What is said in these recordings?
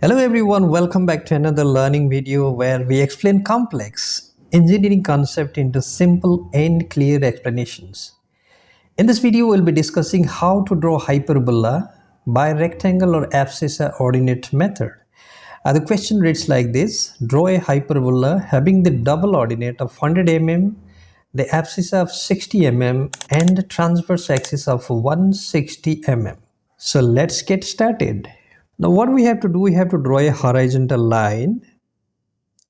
Hello everyone, welcome back to another learning video where we explain complex engineering concept into simple and clear explanations. In this video, we'll be discussing how to draw hyperbola by rectangle or abscissa-ordinate method. The question reads like this: draw a hyperbola having the double ordinate of 100 mm, the abscissa of 60 mm and the transverse axis of 160 mm. So let's get started. Now what we have to do, we have to draw a horizontal line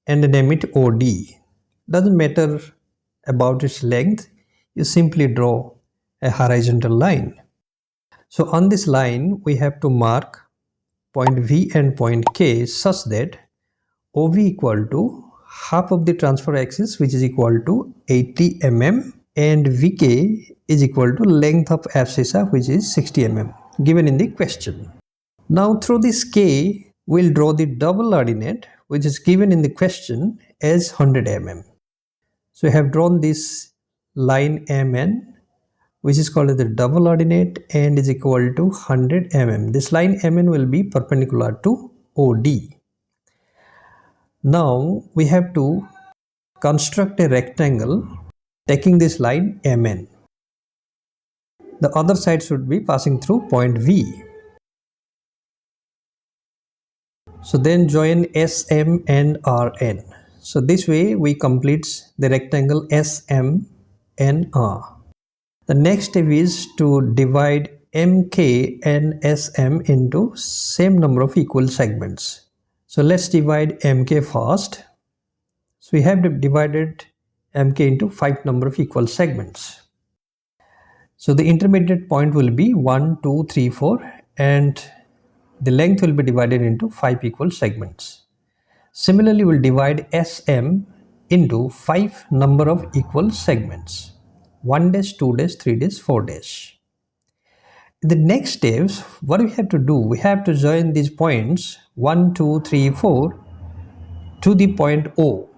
and name it OD. Doesn't matter about its length, you simply draw a horizontal line. So on this line, we have to mark point V and point K such that OV equal to half of the transfer axis, which is equal to 80 mm, and VK is equal to length of abscissa, which is 60 mm, given in the question. Now through this K, we'll draw the double ordinate, which is given in the question as 100 mm. So we have drawn this line MN, which is called as the double ordinate and is equal to 100 mm. This line MN will be perpendicular to OD. Now we have to construct a rectangle taking this line MN. The other side should be passing through point V. So then join SM and RN. So this way we complete the rectangle SM and R. The next step is to divide MK and SM into same number of equal segments. So let's divide MK first. So we have divided MK into 5 number of equal segments. So the intermediate point will be 1, 2, 3, 4 and the length will be divided into 5 equal segments. Similarly, we'll divide SM into 5 number of equal segments. 1 dash, 2 dash, 3 dash, 4 dash. In the next steps, what we have to do, we have to join these points 1, 2, 3, 4 to the point O.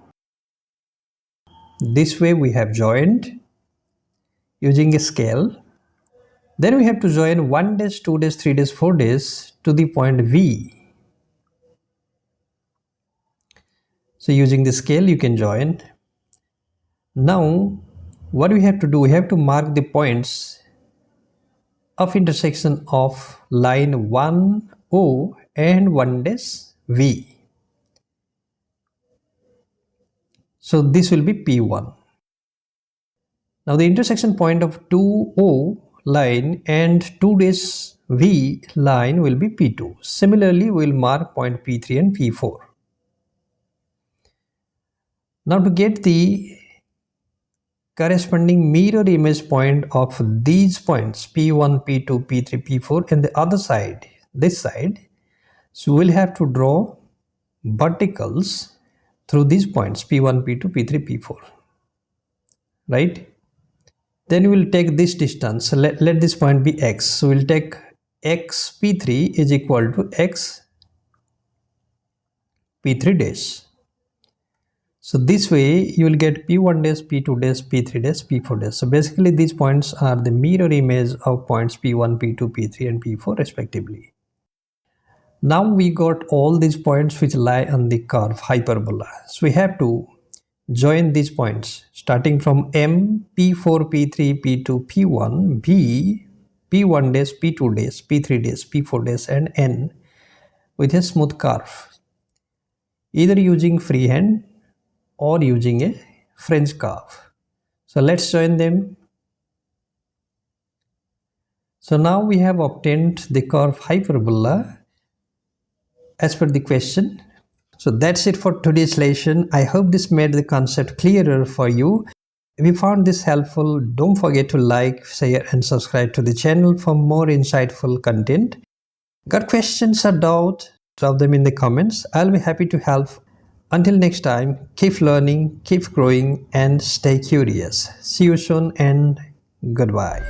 This way we have joined using a scale. Then we have to join 1 dash, 2 dash, 3 dash, 4 dash to the point V. So using the scale you can join. Now what we have to do, we have to mark the points of intersection of line 1O and 1 dash V. So this will be P1. Now the intersection point of 2O line and 2 dash V line will be P2. Similarly, we will mark point P3 and P4. Now to get the corresponding mirror image point of these points P1, P2, P3, P4 and the other side, this side, so we'll have to draw verticals through these points P1, P2, P3, P4, right? Then we'll take this distance. So let this point be X. So we'll take X P3 is equal to X P3 dash. So this way you will get P1 dash, P2 dash, P3 dash, P4 dash. So basically these points are the mirror image of points P1, P2, P3 and P4 respectively. Now we got all these points which lie on the curve hyperbola. So we have to join these points starting from M, P4, P3, P2, P1, B, P1 dash, P2 dash, P3 dash, P4 dash and N with a smooth curve, either using freehand or using a French curve. So let's join them. So now we have obtained the curve hyperbola as per the question. So that's it for today's lesson. I hope this made the concept clearer for you. If you found this helpful, don't forget to like, share and subscribe to the channel for more insightful content. Got questions or doubts? Drop them in the comments. I'll be happy to help. Until next time, keep learning, keep growing and stay curious. See you soon and goodbye.